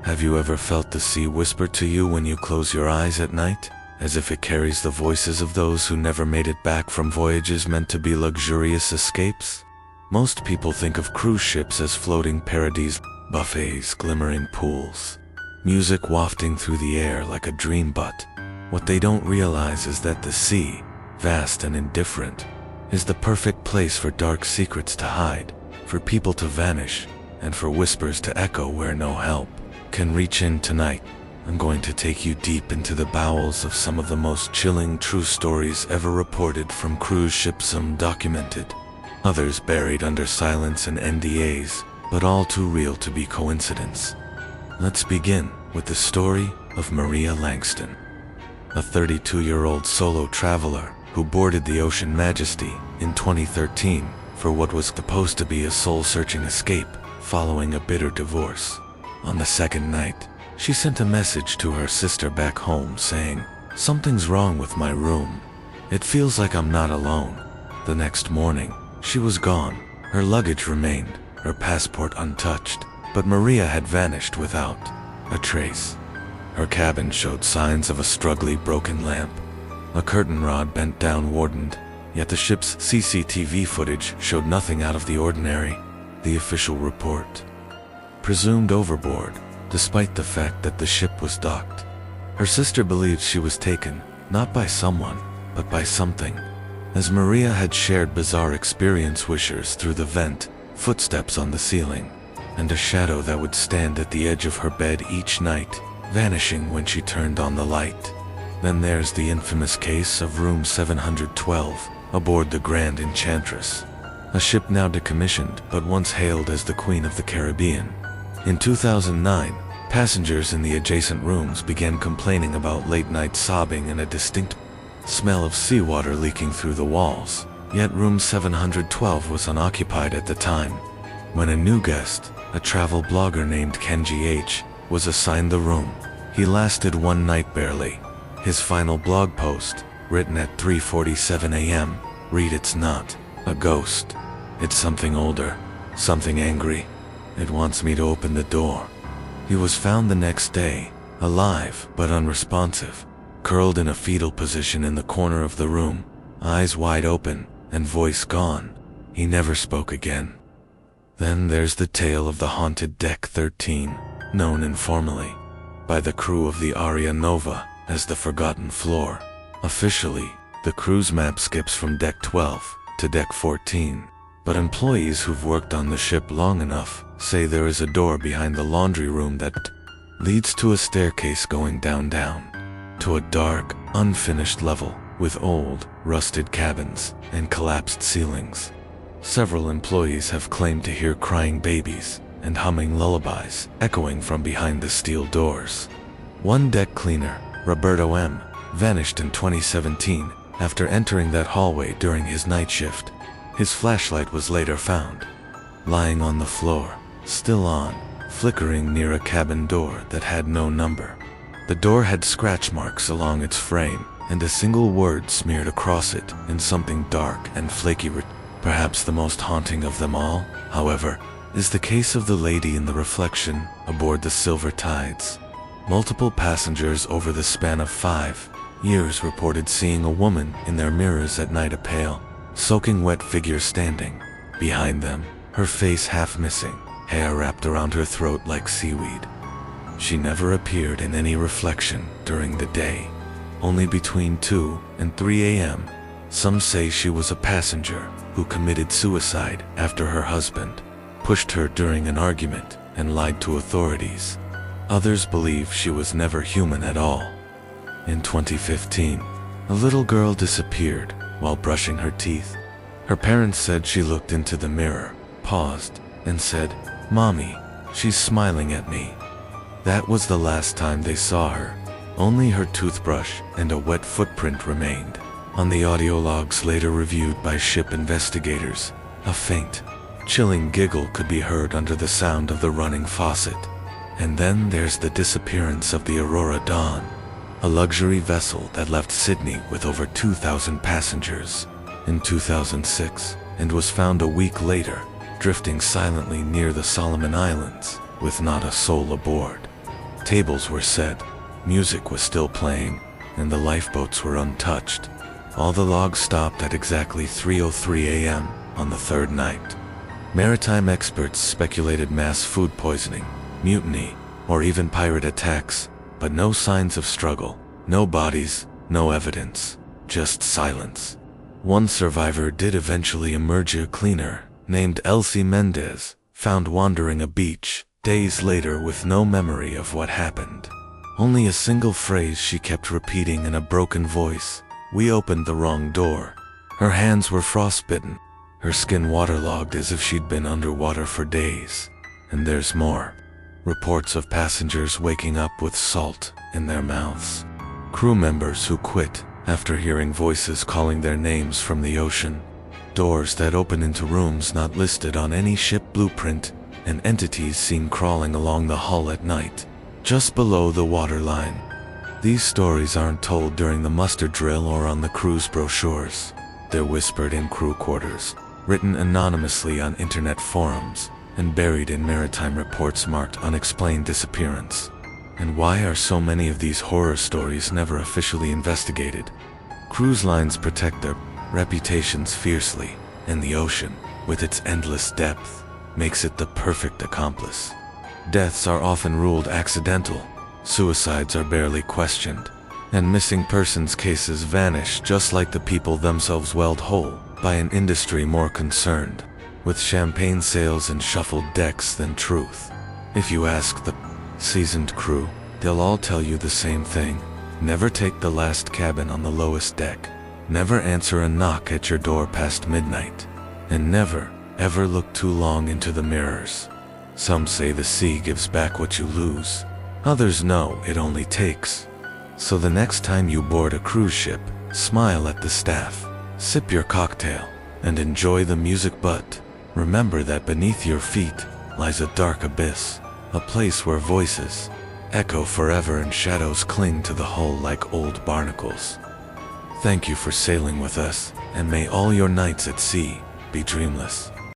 Have you ever felt the sea whisper to you when you close your eyes at night, as if it carries the voices of those who never made it back from voyages meant to be luxurious escapes? Most people think of cruise ships as floating paradise, buffets, glimmering pools, music wafting through the air like a dream, but what they don't realize is that the sea, vast and indifferent, is the perfect place for dark secrets to hide, for people to vanish, and for whispers to echo where no help can reach in. Tonight, I'm going to take you deep into the bowels of some of the most chilling true stories ever reported from cruise ships, some documented, others buried under silence and NDAs, but all too real to be coincidence. Let's begin with the story of Maria Langston, a 32-year-old solo traveler who boarded the Ocean Majesty in 2013 for what was supposed to be a soul-searching escape following a bitter divorce. On the second night, she sent a message to her sister back home saying, "Something's wrong with my room. It feels like I'm not alone." The next morning, she was gone. Her luggage remained, her passport untouched, but Maria had vanished without a trace. Her cabin showed signs of a struggling broken lamp, a curtain rod bent downward, yet the ship's CCTV footage showed nothing out of the ordinary. The official report presumed overboard, despite the fact that the ship was docked. Her sister believed she was taken, not by someone, but by something. As Maria had shared bizarre experience wishers through the vent, footsteps on the ceiling, and a shadow that would stand at the edge of her bed each night, vanishing when she turned on the light. Then there's the infamous case of room 712 aboard the Grand Enchantress, a ship now decommissioned but once hailed as the Queen of the Caribbean. In 2009, passengers in the adjacent rooms began complaining about late-night sobbing and a distinct smell of seawater leaking through the walls, yet room 712 was unoccupied at the time. When a new guest, a travel blogger named Kenji H., was assigned the room, he lasted one night barely. His final blog post, written at 3:47 a.m., read, "It's not a ghost. It's something older, something angry. It wants me to open the door." He was found the next day, alive but unresponsive, curled in a fetal position in the corner of the room, eyes wide open and voice gone. He never spoke again. Then there's the tale of the haunted Deck 13, known informally by the crew of the Aria Nova as the Forgotten Floor. Officially, the cruise map skips from Deck 12 to Deck 14. But employees who've worked on the ship long enough say there is a door behind the laundry room that leads to a staircase going down to a dark, unfinished level with old, rusted cabins and collapsed ceilings. Several employees have claimed to hear crying babies and humming lullabies echoing from behind the steel doors. One deck cleaner, Roberto M., vanished in 2017 after entering that hallway during his night shift. His flashlight was later found, lying on the floor, still on, flickering near a cabin door that had no number. The door had scratch marks along its frame, and a single word smeared across it in something dark and flaky. Perhaps the most haunting of them all, however, is the case of the lady in the reflection aboard the Silver Tides. Multiple passengers over the span of 5 years reported seeing a woman in their mirrors at night, a pale, soaking wet figure standing behind them, her face half missing, hair wrapped around her throat like seaweed. She never appeared in any reflection during the day, only between 2 and 3 a.m. Some say she was a passenger who committed suicide after her husband pushed her during an argument and lied to authorities. Others believe she was never human at all. In 2015, a little girl disappeared while brushing her teeth. Her parents said she looked into the mirror, paused, and said, "Mommy, she's smiling at me." That was the last time they saw her. Only her toothbrush and a wet footprint remained. On the audio logs later reviewed by ship investigators, a faint, chilling giggle could be heard under the sound of the running faucet. And then there's the disappearance of the Aurora Dawn, a luxury vessel that left Sydney with over 2,000 passengers in 2006 and was found a week later, drifting silently near the Solomon Islands with not a soul aboard. Tables were set, music was still playing, and the lifeboats were untouched. All the logs stopped at exactly 3:03 a.m. on the third night. Maritime experts speculated mass food poisoning, mutiny, or even pirate attacks, but no signs of struggle, no bodies, no evidence, just silence. One survivor did eventually emerge, a cleaner, named Elsie Mendez, found wandering a beach, days later with no memory of what happened. Only a single phrase she kept repeating in a broken voice: "We opened the wrong door." Her hands were frostbitten, her skin waterlogged as if she'd been underwater for days. And there's more. Reports of passengers waking up with salt in their mouths. Crew members who quit after hearing voices calling their names from the ocean. Doors that open into rooms not listed on any ship blueprint, and entities seen crawling along the hull at night, just below the waterline. These stories aren't told during the muster drill or on the crew's brochures. They're whispered in crew quarters, written anonymously on internet forums, and buried in maritime reports marked unexplained disappearance. And why are so many of these horror stories never officially investigated? Cruise lines protect their reputations fiercely, and the ocean, with its endless depth, makes it the perfect accomplice. Deaths are often ruled accidental, suicides are barely questioned, and missing persons cases vanish just like the people themselves, welled whole by an industry more concerned with champagne sales and shuffled decks than truth. If you ask the seasoned crew, they'll all tell you the same thing: never take the last cabin on the lowest deck, never answer a knock at your door past midnight, and never, ever look too long into the mirrors. Some say the sea gives back what you lose. Others know it only takes. So the next time you board a cruise ship, smile at the staff, sip your cocktail, and enjoy the music, but remember that beneath your feet lies a dark abyss, a place where voices echo forever and shadows cling to the hull like old barnacles. Thank you for sailing with us, and may all your nights at sea be dreamless.